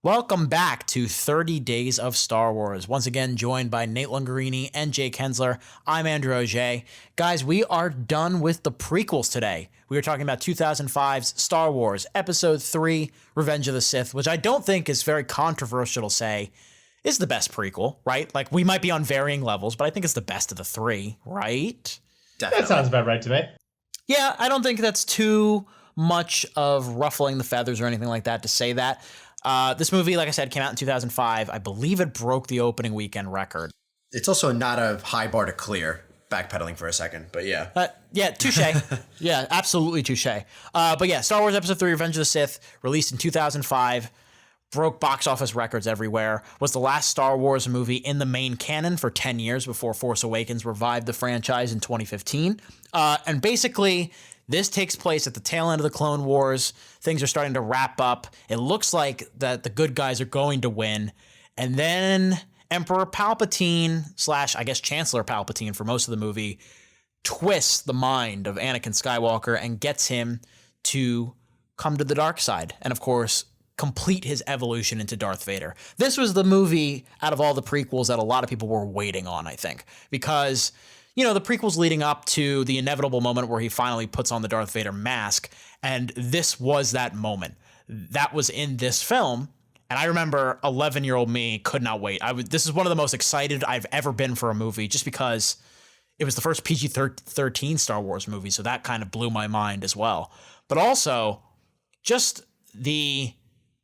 Welcome back to 30 Days of Star Wars. Once again, joined by Nate Lungarini and Jake Hensler. I'm Andrew Auger. Guys, we are done with the prequels today. We are talking about 2005's Star Wars Episode 3, Revenge of the Sith, which I don't think is very controversial to say is the best prequel, right? Like, we might be on varying levels, but I think it's the best of the three, right? Definitely. That sounds about right to me. Yeah, I don't think that's too much of ruffling the feathers or anything like that to say that. This movie, like I said, came out in 2005. I believe it broke the opening weekend record. It's also not a high bar to clear, backpedaling for a second, but yeah. Yeah, touche. Yeah, absolutely touche. But yeah, Star Wars Episode 3, Revenge of the Sith, released in 2005, broke box office records everywhere, was the last Star Wars movie in the main canon for 10 years before Force Awakens revived the franchise in 2015. And basically, this takes place at the tail end of the Clone Wars. Things are starting to wrap up. It looks like that the good guys are going to win. And then Emperor Palpatine / I guess Chancellor Palpatine for most of the movie twists the mind of Anakin Skywalker and gets him to come to the dark side. And of course, complete his evolution into Darth Vader. This was the movie out of all the prequels that a lot of people were waiting on, I think, because you know, the prequels leading up to the inevitable moment where he finally puts on the Darth Vader mask, and this was that moment. That was in this film, and I remember 11-year-old me could not wait. This is one of the most excited I've ever been for a movie, just because it was the first PG-13 Star Wars movie, so that kind of blew my mind as well. But also, just the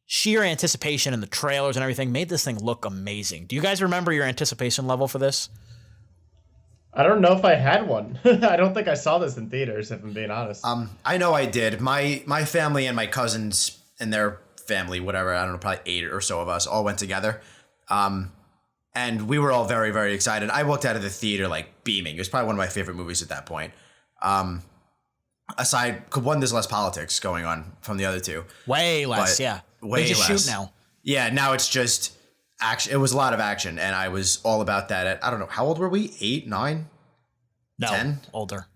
sheer anticipation and the trailers and everything made this thing look amazing. Do you guys remember your anticipation level for this? I don't know if I had one. I don't think I saw this in theaters, if I'm being honest. I know I did. My family and my cousins and their family, whatever, I don't know, probably 8 or so of us all went together. And we were all very, very excited. I walked out of the theater like beaming. It was probably one of my favorite movies at that point. Aside, one, there's less politics going on from the other two. Way less, yeah. Way they just less. shoot now. Yeah, now it's just action. It was a lot of action, and I was all about that at, I don't know, how old were we? 8, 9? No, 10? Older.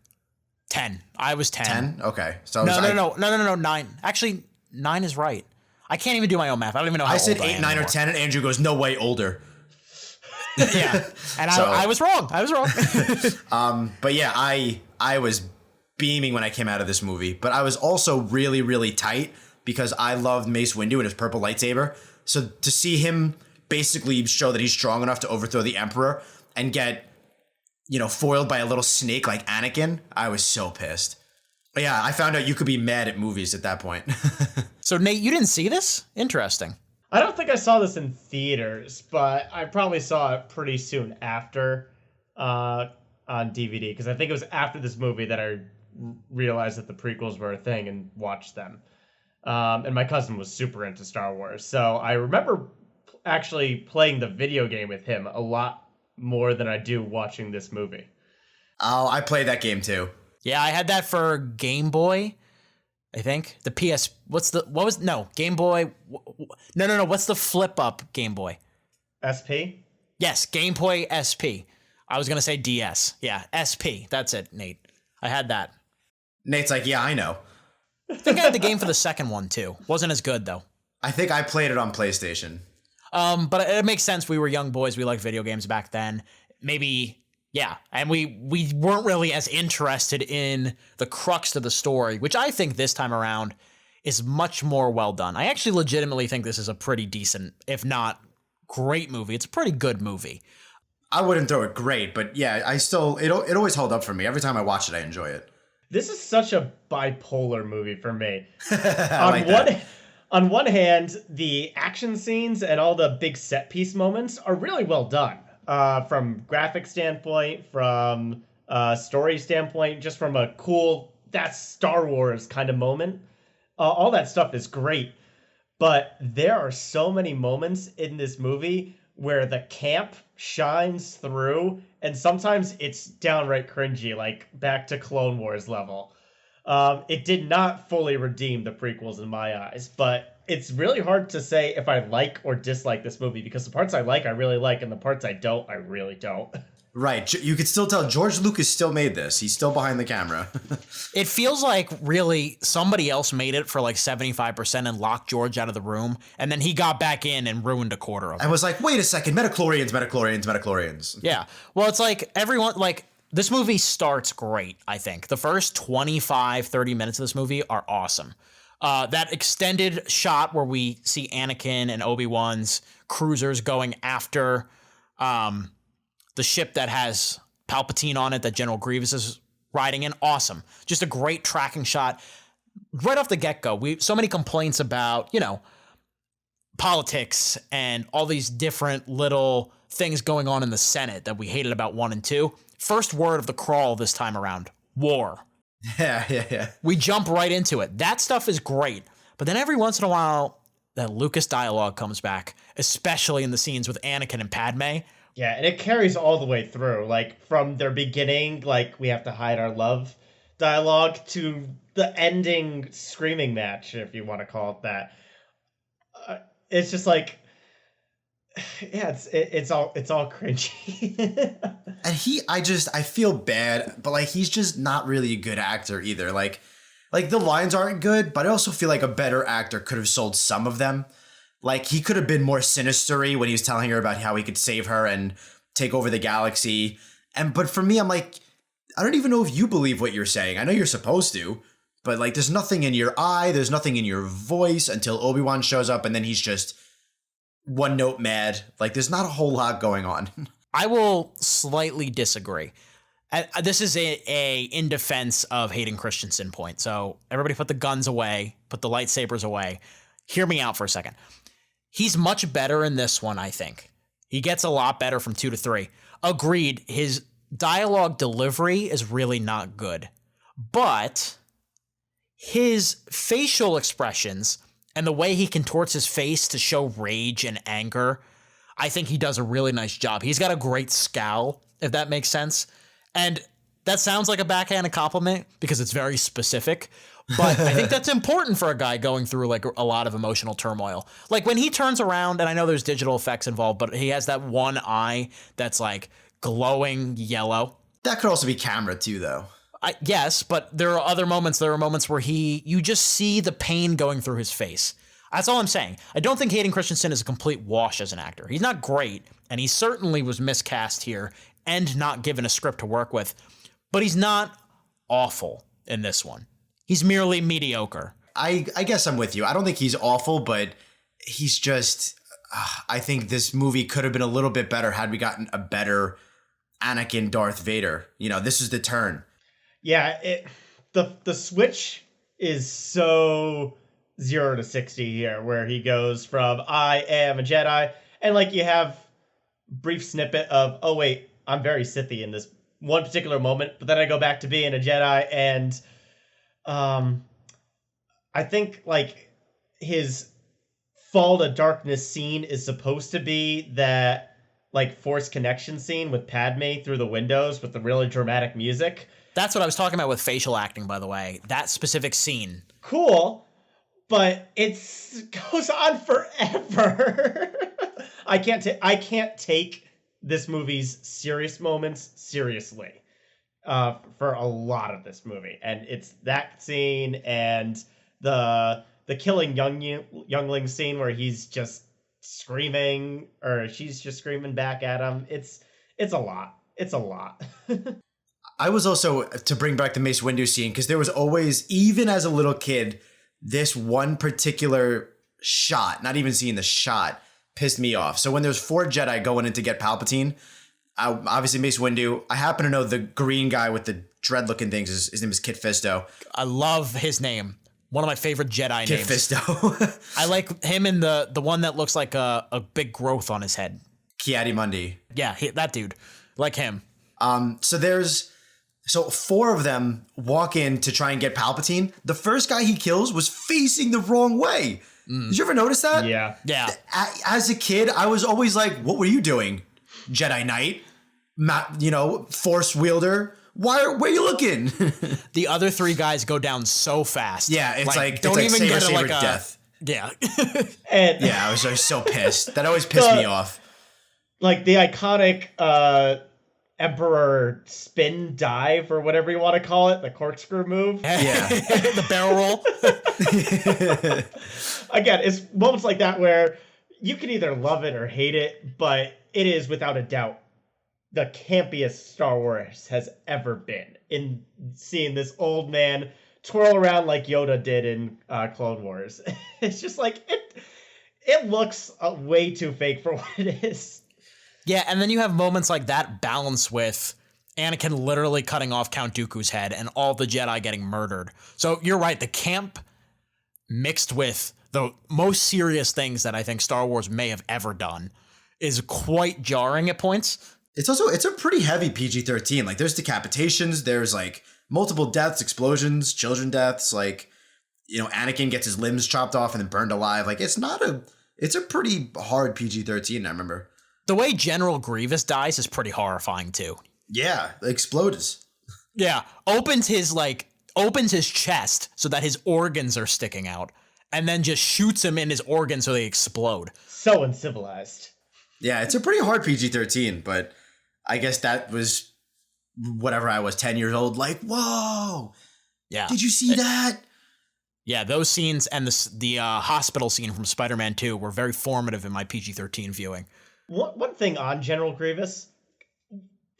10. I was 10. 10? Okay. So No, 9. Actually, 9 is right. I can't even do my own math. I don't even know how I said old 8, I am 9, anymore. or 10, and Andrew goes, no way, older. Yeah, and so, I was wrong. But yeah, I was beaming when I came out of this movie, but I was also really, really tight because I loved Mace Windu and his purple lightsaber. So to see him basically show that he's strong enough to overthrow the Emperor and get, you know, foiled by a little snake like Anakin, I was so pissed. But yeah, I found out you could be mad at movies at that point. So Nate, you didn't see this? Interesting. I don't think I saw this in theaters, but I probably saw it pretty soon after on DVD, because I think it was after this movie that I realized that the prequels were a thing and watched them. And my cousin was super into Star Wars, so I remember actually playing the video game with him a lot more than I do watching this movie. Oh, I played that game too. Yeah, I had that for Game Boy, I think. The PS, Game Boy. No, what's the flip up Game Boy? SP? Yes, Game Boy SP. I was going to say DS. Yeah, SP. That's it, Nate. I had that. Nate's like, yeah, I know. I think I had the game for the second one too. Wasn't as good though. I think I played it on PlayStation. But it makes sense. We were young boys. We liked video games back then. Maybe, yeah. And we weren't really as interested in the crux of the story, which I think this time around is much more well done. I actually legitimately think this is a pretty decent, if not great movie. It's a pretty good movie. I wouldn't throw it great, but yeah, it always held up for me. Every time I watch it, I enjoy it. This is such a bipolar movie for me. On one hand, the action scenes and all the big set piece moments are really well done. From graphic standpoint, from story standpoint, just from a cool, that's Star Wars kind of moment. All that stuff is great. But there are so many moments in this movie where the camp shines through, and sometimes it's downright cringy, like back to Clone Wars level. It did not fully redeem the prequels in my eyes, but it's really hard to say if I like or dislike this movie, because the parts I like, I really like, and the parts I don't, I really don't. Right. You could still tell George Lucas still made this. He's still behind the camera. It feels like really somebody else made it for like 75% and locked George out of the room. And then he got back in and ruined a quarter of it. I was like, wait a second, Metachlorians. Yeah. Well, it's like everyone, like this movie starts great, I think. The first 25, 30 minutes of this movie are awesome. That extended shot where we see Anakin and Obi-Wan's cruisers going after the ship that has Palpatine on it that General Grievous is riding in. Awesome. Just a great tracking shot. Right off the get-go, so many complaints about, politics and all these different little things going on in the Senate that we hated about 1 and 2. First word of the crawl this time around, war. Yeah. We jump right into it. That stuff is great. But then every once in a while, that Lucas dialogue comes back, especially in the scenes with Anakin and Padme. Yeah, and it carries all the way through, like from their beginning, like we have to hide our love dialogue to the ending screaming match, if you want to call it that. It's just like, yeah, it's all cringy. And I feel bad, but like he's just not really a good actor either. Like the lines aren't good, but I also feel like a better actor could have sold some of them. Like, he could have been more sinister-y when he was telling her about how he could save her and take over the galaxy. But for me, I'm like, I don't even know if you believe what you're saying. I know you're supposed to, but like, there's nothing in your eye, there's nothing in your voice until Obi-Wan shows up, and then he's just one note mad. Like, there's not a whole lot going on. I will slightly disagree. This is a in defense of Hayden Christensen point. So everybody put the guns away, put the lightsabers away. Hear me out for a second. He's much better in this one, I think. He gets a lot better from 2 to 3. Agreed, his dialogue delivery is really not good. But his facial expressions and the way he contorts his face to show rage and anger, I think he does a really nice job. He's got a great scowl, if that makes sense. And that sounds like a backhanded compliment because it's very specific. But I think that's important for a guy going through like a lot of emotional turmoil. Like when he turns around, and I know there's digital effects involved, but he has that one eye that's like glowing yellow. That could also be camera too, though. Yes, but there are other moments. There are moments where you just see the pain going through his face. That's all I'm saying. I don't think Hayden Christensen is a complete wash as an actor. He's not great, and he certainly was miscast here and not given a script to work with. But he's not awful in this one. He's merely mediocre. I guess I'm with you. I don't think he's awful, but he's just... I think this movie could have been a little bit better had we gotten a better Anakin Darth Vader. You know, this is the turn. Yeah, the switch is so 0 to 60 here, where he goes from I am a Jedi, and like you have brief snippet of, oh wait, I'm very Sithy in this one particular moment, but then I go back to being a Jedi, and I think like his fall to darkness scene is supposed to be that like force connection scene with Padme through the windows with the really dramatic music. That's what I was talking about with facial acting, by the way. That specific scene. Cool, but it goes on forever. I can't take this movie's serious moments seriously for a lot of this movie, and it's that scene and the killing youngling scene where he's just screaming, or she's just screaming back at him. It's a lot. It's a lot. I was also, to bring back the Mace Windu scene, because there was always, even as a little kid, this one particular shot, not even seeing the shot, pissed me off. So when there's 4 Jedi going in to get Palpatine, obviously Mace Windu, I happen to know the green guy with the dread-looking things, his name is Kit Fisto. I love his name. One of my favorite Jedi Kit names. Fisto. I like him in the one that looks like a big growth on his head. Ki-Adi-Mundi. Yeah, that dude. Like him. So 4 of them walk in to try and get Palpatine. The first guy he kills was facing the wrong way. Did you ever notice that? Yeah. As a kid, I was always like, what were you doing? Jedi Knight? Force wielder? Where are you looking? The other 3 guys go down so fast. Yeah, it's like don't it's even like get saber like a death. Yeah. And Yeah, I was so pissed. That always pissed me off. Like the iconic Emperor spin dive or whatever you want to call it, the corkscrew move. Yeah. The barrel roll. Again, it's moments like that where you can either love it or hate it, but it is without a doubt the campiest Star Wars has ever been, in seeing this old man twirl around like Yoda did in Clone Wars. It's just like, it looks way too fake for what it is. Yeah, and then you have moments like that balanced with Anakin literally cutting off Count Dooku's head and all the Jedi getting murdered. So you're right, the camp mixed with the most serious things that I think Star Wars may have ever done is quite jarring at points. It's a pretty heavy PG-13. Like, there's decapitations, there's like multiple deaths, explosions, children deaths, like, you know, Anakin gets his limbs chopped off and then burned alive. Like, it's a pretty hard PG-13, I remember. The way General Grievous dies is pretty horrifying too. Yeah, explodes. Yeah, opens his chest so that his organs are sticking out, and then just shoots him in his organs so they explode. So uncivilized. Yeah, it's a pretty hard PG-13, but I guess that was whatever I was, 10 years old. Like, whoa! Yeah, did you see that? Yeah, those scenes and the hospital scene from Spider-Man 2 were very formative in my PG-13 viewing. One thing on General Grievous,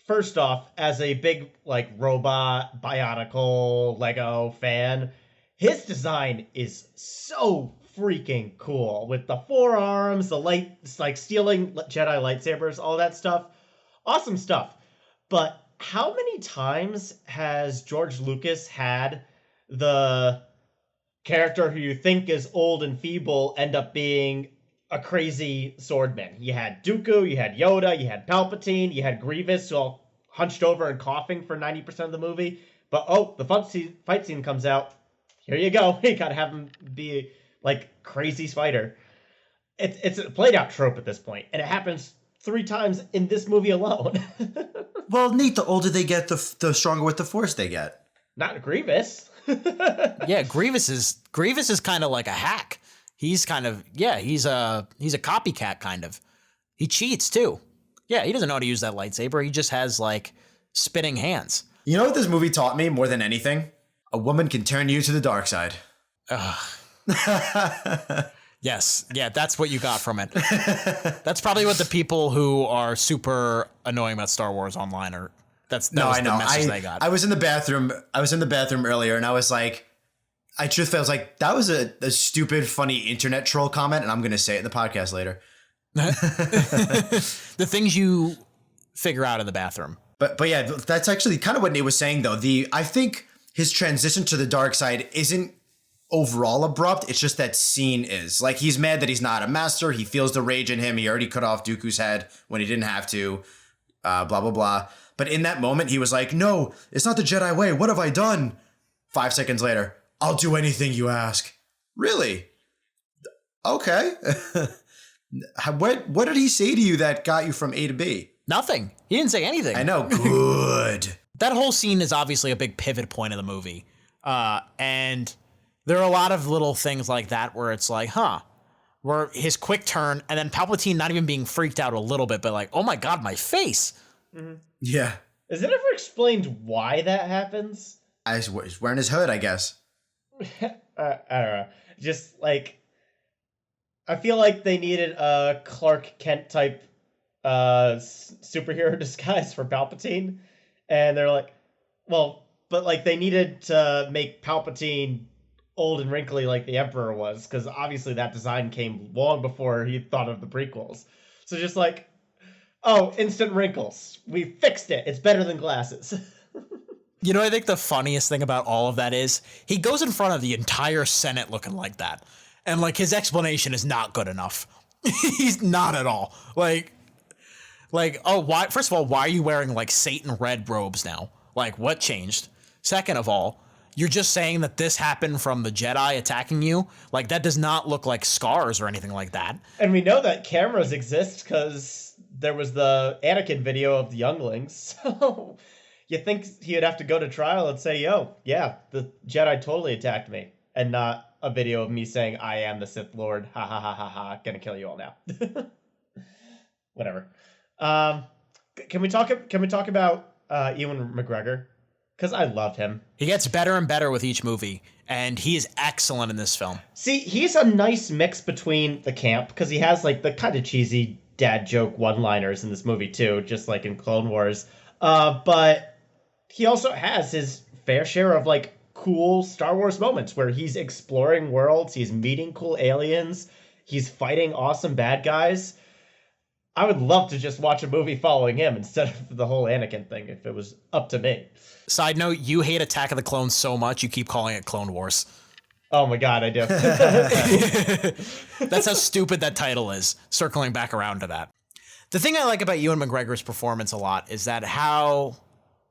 first off, as a big like robot, bionicle, Lego fan, his design is so freaking cool with the forearms, the lights, like stealing Jedi lightsabers, all that stuff. Awesome stuff. But how many times has George Lucas had the character who you think is old and feeble end up being a crazy swordman? You had Dooku, you had Yoda, you had Palpatine, you had Grievous, all hunched over and coughing for 90% of the movie. But the fight scene comes out. Here you go. You gotta have him be like crazy fighter. It's a played out trope at this point, and it happens 3 times in this movie alone. Well, Nate, the older they get, the stronger with the Force they get. Not Grievous. Yeah, Grievous is kind of like a hack. He's kind of, he's a copycat kind of. He cheats too. Yeah, he doesn't know how to use that lightsaber. He just has like spinning hands. You know what this movie taught me more than anything? A woman can turn you to the dark side. Yes. Yeah, that's what you got from it. That's probably what the people who are super annoying about Star Wars online are. That was the message they got. I was in the bathroom earlier, and I was like, I like, that was a stupid, funny internet troll comment, and I'm going to say it in the podcast later. The things you figure out in the bathroom. But yeah, that's actually kind of what Nate was saying, though. I think his transition to the dark side isn't overall abrupt. It's just that scene is. Like, he's mad that he's not a master. He feels the rage in him. He already cut off Dooku's head when he didn't have to. Blah, blah, blah. But in that moment, he was like, no, it's not the Jedi way. What have I done? 5 seconds later, I'll do anything you ask. Really? Okay. What did he say to you that got you from A to B? Nothing. He didn't say anything. I know. Good. That whole scene is obviously a big pivot point of the movie. And there are a lot of little things like that where it's like, where his quick turn and then Palpatine not even being freaked out a little bit, but like, oh my God, my face. Mm-hmm. Yeah. Is it ever explained why that happens? He's wearing his hood, I guess. I don't know. Just like, I feel like they needed a Clark Kent type superhero disguise for Palpatine. And they're like, well, but like they needed to make Palpatine old and wrinkly like the Emperor was, because obviously that design came long before he thought of the prequels. So just like, oh, instant wrinkles. We fixed it. It's better than glasses. You know, I think the funniest thing about all of that is he goes in front of the entire Senate looking like that. And like his explanation is not good enough. He's not at all. Like, oh, why? First of all, why are you wearing like Satan red robes now? Like, what changed? Second of all, you're just saying that this happened from the Jedi attacking you? Like, that does not look like scars or anything like that. And we know that cameras exist because there was the Anakin video of the younglings. So you think he'd have to go to trial and say, yo, yeah, the Jedi totally attacked me. And not a video of me saying, I am the Sith Lord. Ha ha ha ha ha. Gonna kill you all now. Whatever. Can we talk about Ewan McGregor? Because I love him. He gets better and better with each movie, and he is excellent in this film. See, he's a nice mix between the camp, because he has like the kind of cheesy dad joke one-liners in this movie too, just like in Clone Wars. But he also has his fair share of like cool Star Wars moments where he's exploring worlds, he's meeting cool aliens, he's fighting awesome bad guys. I would love to just watch a movie following him instead of the whole Anakin thing if it was up to me. Side note, you hate Attack of the Clones so much, you keep calling it Clone Wars. Oh my god, I do. That's how stupid that title is, circling back around to that. The thing I like about Ewan McGregor's performance a lot is that how...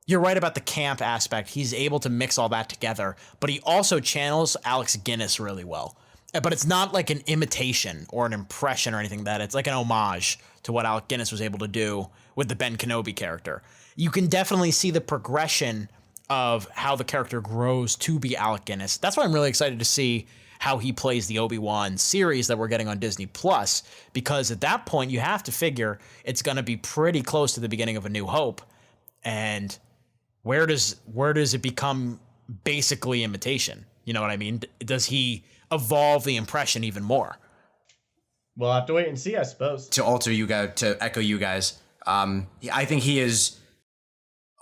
You're right about the camp aspect. He's able to mix all that together, but he also channels Alex Guinness really well. But it's not like an imitation or an impression or anything that it's like an homage to what Alec Guinness was able to do with the Ben Kenobi character. You can definitely see the progression of how the character grows to be Alec Guinness. That's why I'm really excited to see how he plays the Obi-Wan series that we're getting on Disney Plus, because at that point you have to figure it's going to be pretty close to the beginning of A New Hope. And where does it become basically imitation? You know what I mean? Does he evolve the impression even more? We'll have to wait and see, I suppose. To echo you guys, I think he is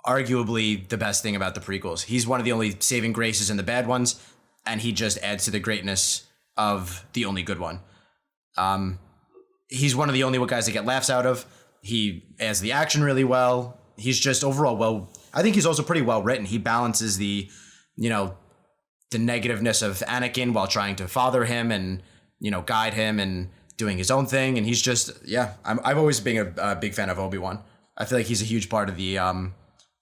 arguably the best thing about the prequels. He's one of the only saving graces in the bad ones, and he just adds to the greatness of the only good one. He's one of the only guys that get laughs out of. He adds the action really well. He's just overall well. I think he's also pretty well written. He balances the negativeness of Anakin while trying to father him and, guide him and doing his own thing. And he's just, I've always been a big fan of Obi-Wan. I feel like he's a huge part of the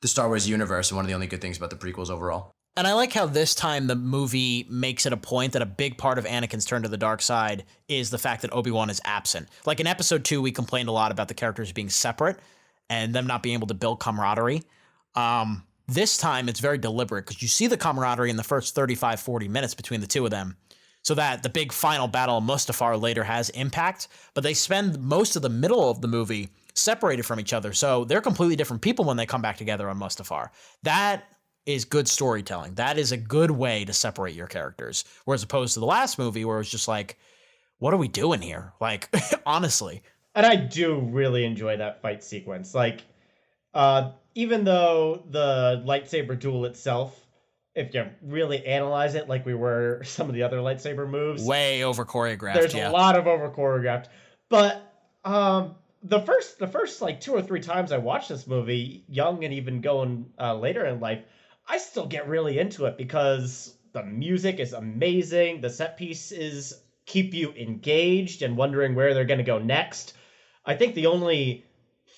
Star Wars universe and one of the only good things about the prequels overall. And I like how this time the movie makes it a point that a big part of Anakin's turn to the dark side is the fact that Obi-Wan is absent. Like in episode 2, we complained a lot about the characters being separate and them not being able to build camaraderie. This time it's very deliberate because you see the camaraderie in the first 35, 40 minutes between the two of them, so that the big final battle of Mustafar later has impact, but they spend most of the middle of the movie separated from each other. So they're completely different people when they come back together on Mustafar. That is good storytelling. That is a good way to separate your characters. Whereas opposed to the last movie where it was just like, what are we doing here? Like, honestly. And I do really enjoy that fight sequence. Like, even though the lightsaber duel itself, if you really analyze it like we were some of the other lightsaber moves, way over choreographed. There's a lot of over choreographed. But the first like 2 or 3 times I watched this movie, young and even going later in life, I still get really into it because the music is amazing. The set pieces keep you engaged and wondering where they're going to go next. I think the only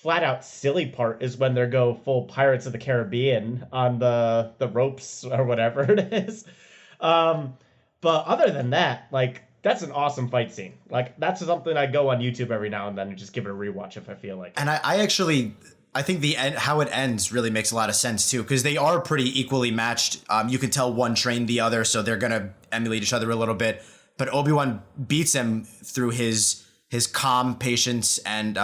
flat out silly part is when they go full Pirates of the Caribbean on the ropes or whatever it is. But other than that, like, that's an awesome fight scene. Like, that's something I go on YouTube every now and then and just give it a rewatch if I feel like it. And I think the end, how it ends really makes a lot of sense too, because they are pretty equally matched. You can tell one trained the other, so they're gonna emulate each other a little bit. But Obi-Wan beats him through his calm patience and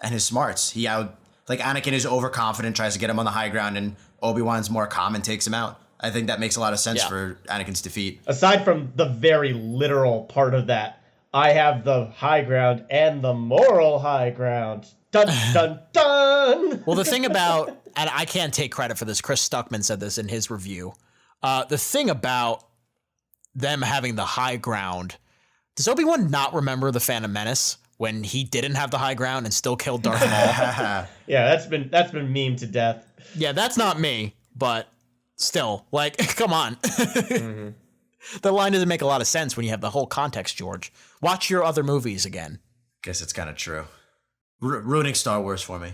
his smarts. Anakin is overconfident, tries to get him on the high ground, and Obi-Wan's more calm and takes him out. I think that makes a lot of sense for Anakin's defeat. Aside from the very literal part of that, I have the high ground and the moral high ground. Dun, dun, dun! Well, the thing about, and I can't take credit for this, Chris Stuckman said this in his review. The thing about them having the high ground, does Obi-Wan not remember the Phantom Menace when he didn't have the high ground and still killed Darth Maul? Yeah, that's been memed to death. Yeah, that's not me, but still, like, come on. Mm-hmm. The line doesn't make a lot of sense when you have the whole context, George. Watch your other movies again. Guess it's kind of true. Ruining Star Wars for me.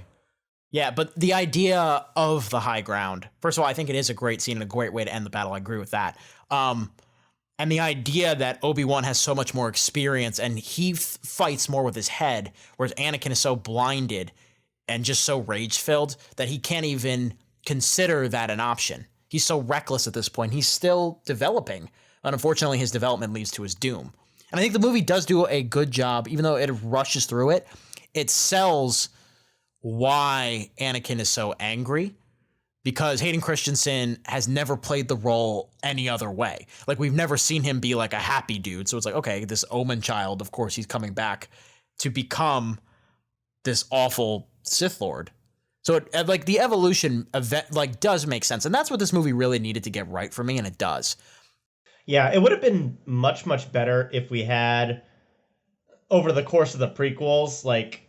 Yeah, but the idea of the high ground, first of all, I think it is a great scene and a great way to end the battle. I agree with that. And the idea that Obi-Wan has so much more experience and he fights more with his head, whereas Anakin is so blinded and just so rage-filled that he can't even consider that an option. He's so reckless at this point. He's still developing. And unfortunately, his development leads to his doom. And I think the movie does do a good job, even though it rushes through it. It sells why Anakin is so angry, because Hayden Christensen has never played the role any other way. Like, we've never seen him be like a happy dude. So it's like, okay, this Omen child, of course, he's coming back to become this awful Sith Lord. So it, like, the evolution event like does make sense. And that's what this movie really needed to get right for me. And it does. Yeah, it would have been much, much better if we had, over the course of the prequels, like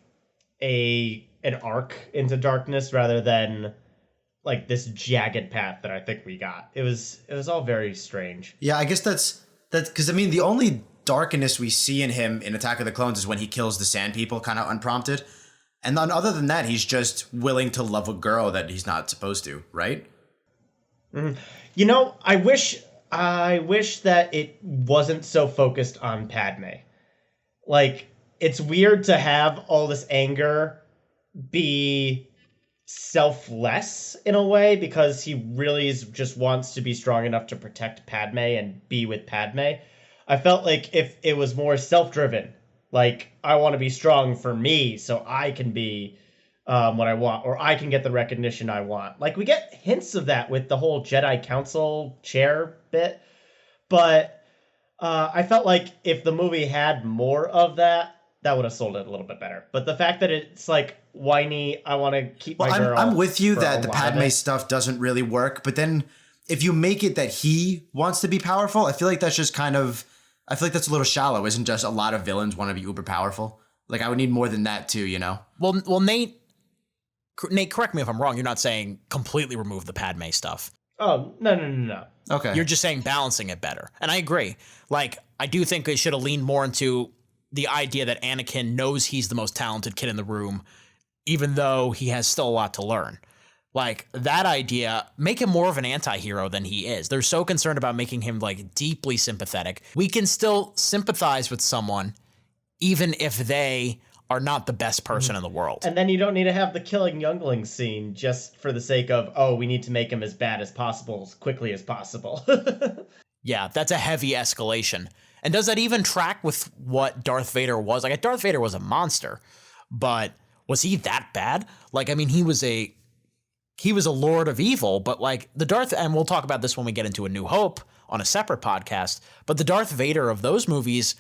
an arc into darkness rather than like this jagged path that I think we got. It was all very strange. Yeah, I guess that's because I mean the only darkness we see in him in Attack of the Clones is when he kills the Sand People, kind of unprompted, and then other than that, he's just willing to love a girl that he's not supposed to, right? Mm-hmm. You know, I wish that it wasn't so focused on Padme. Like, it's weird to have all this anger be selfless in a way, because he really just wants to be strong enough to protect Padme and be with Padme. I felt like if it was more self-driven, like, I want to be strong for me so I can be what I want, or I can get the recognition I want. Like, we get hints of that with the whole Jedi Council chair bit, but I felt like if the movie had more of that, that would have sold it a little bit better. But the fact that it's like whiny, I want to keep my girl. I'm with you that the Padme stuff doesn't really work. But then if you make it that he wants to be powerful, I feel like that's just kind of, I feel like that's a little shallow. Isn't just a lot of villains want to be uber powerful? Like, I would need more than that too, you know? Well, Nate, correct me if I'm wrong. You're not saying completely remove the Padme stuff. Oh, no. Okay. You're just saying balancing it better. And I agree. Like, I do think they should have leaned more into the idea that Anakin knows he's the most talented kid in the room, even though he has still a lot to learn. Like, that idea, make him more of an anti-hero than he is. They're so concerned about making him, like, deeply sympathetic. We can still sympathize with someone, even if they are not the best person in the world. And then you don't need to have the killing younglings scene just for the sake of, oh, we need to make him as bad as possible, as quickly as possible. Yeah, that's a heavy escalation. And does that even track with what Darth Vader was? Like, Darth Vader was a monster, but was he that bad? Like, I mean, he was a lord of evil, but like and we'll talk about this when we get into A New Hope on a separate podcast, but the Darth Vader of those movies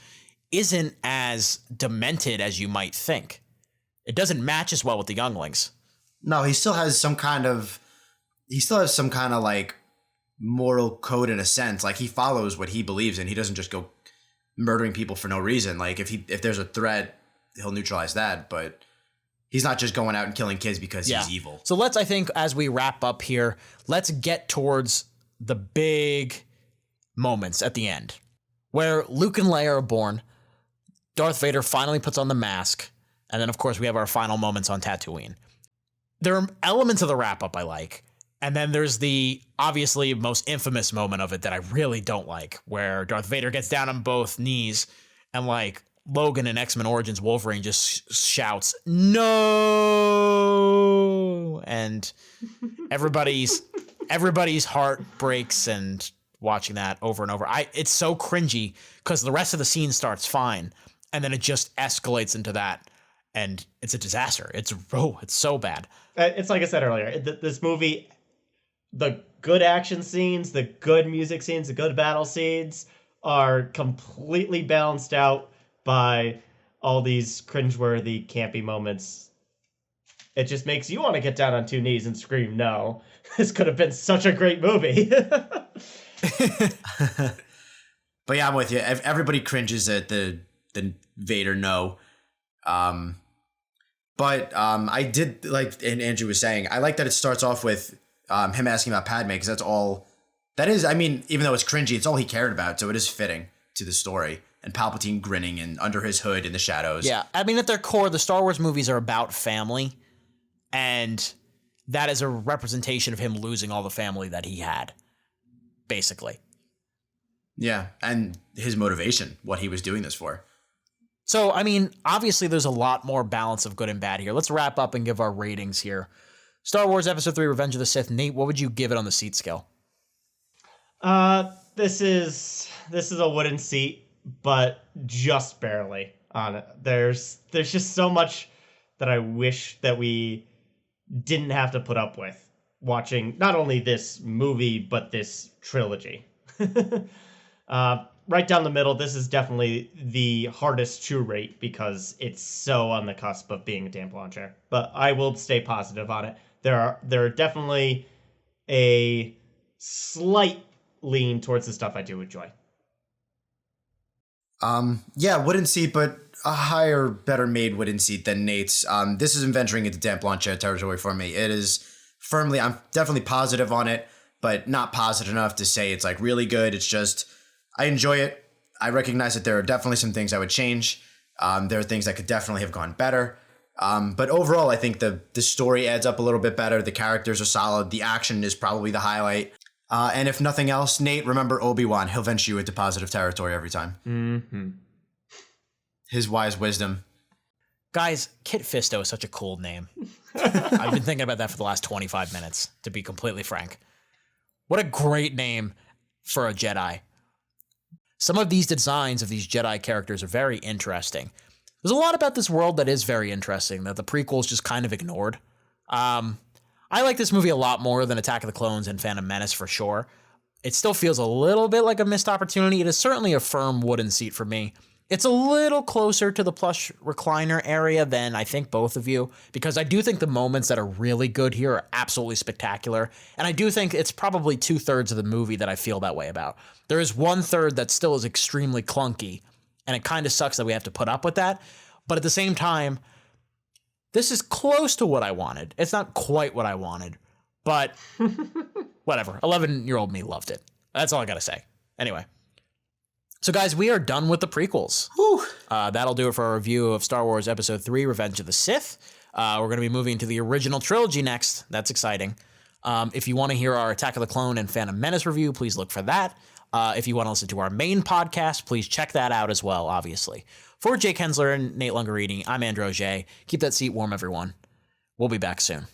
isn't as demented as you might think. It doesn't match as well with the younglings. No, he still has some kind of like moral code in a sense. Like, he follows what he believes in. He doesn't just go murdering people for no reason. Like, if there's a threat, he'll neutralize that, but he's not just going out and killing kids because he's evil. So I think as we wrap up here, let's get towards the big moments at the end where Luke and Leia are born. Darth Vader finally puts on the mask. And then, of course, we have our final moments on Tatooine. There are elements of the wrap-up I like. And then there's the obviously most infamous moment of it that I really don't like, where Darth Vader gets down on both knees and, like, Logan in X-Men Origins Wolverine just shouts, "No!" And everybody's heart breaks, and watching that over and over. It's so cringy because the rest of the scene starts fine. And then it just escalates into that, and it's a disaster. It's so bad. It's like I said earlier, this movie, the good action scenes, the good music scenes, the good battle scenes are completely balanced out by all these cringeworthy, campy moments. It just makes you want to get down on two knees and scream, "No." This could have been such a great movie. But yeah, I'm with you. Everybody cringes at the Vader "no." But I did like, and Andrew was saying, I like that it starts off with him asking about Padme, because that's all that is. I mean, even though it's cringy, it's all he cared about, so it is fitting to the story. And Palpatine grinning and under his hood in the shadows. Yeah, I mean, at their core, the Star Wars movies are about family, and that is a representation of him losing all the family that he had, basically. Yeah, and his motivation, what he was doing this for. So, I mean, obviously there's a lot more balance of good and bad here. Let's wrap up and give our ratings here. Star Wars Episode 3, Revenge of the Sith. Nate, what would you give it on the seat scale? This is a wooden seat, but just barely on it. There's just so much that I wish that we didn't have to put up with watching not only this movie, but this trilogy. Right down the middle, this is definitely the hardest to rate because it's so on the cusp of being a damp launcher. But I will stay positive on it. There are definitely a slight lean towards the stuff I do enjoy. Yeah, wooden seat, but a higher, better made wooden seat than Nate's. This isn't venturing into damp launcher territory for me. It is firmly, I'm definitely positive on it, but not positive enough to say it's like really good. It's just, I enjoy it. I recognize that there are definitely some things I would change. There are things that could definitely have gone better. But overall, I think the story adds up a little bit better. The characters are solid. The action is probably the highlight. And if nothing else, Nate, remember Obi-Wan. He'll venture you into positive territory every time. Mm-hmm. His wise wisdom. Guys, Kit Fisto is such a cool name. I've been thinking about that for the last 25 minutes, to be completely frank. What a great name for a Jedi. Some of these designs of these Jedi characters are very interesting. There's a lot about this world that is very interesting that the prequels just kind of ignored. I like this movie a lot more than Attack of the Clones and Phantom Menace for sure. It still feels a little bit like a missed opportunity. It is certainly a firm wooden seat for me. It's a little closer to the plush recliner area than I think both of you, because I do think the moments that are really good here are absolutely spectacular. And I do think it's probably 2/3 of the movie that I feel that way about. There is 1/3 that still is extremely clunky, and it kind of sucks that we have to put up with that. But at the same time, this is close to what I wanted. It's not quite what I wanted, but whatever. 11-year-old me loved it. That's all I got to say. Anyway. So guys, we are done with the prequels. That'll do it for our review of Star Wars Episode 3, Revenge of the Sith. We're going to be moving to the original trilogy next. That's exciting. If you want to hear our Attack of the Clone and Phantom Menace review, please look for that. If you want to listen to our main podcast, please check that out as well, obviously. For Jake Hensler and Nate Lungarini, I'm Andrew Auger. Keep that seat warm, everyone. We'll be back soon.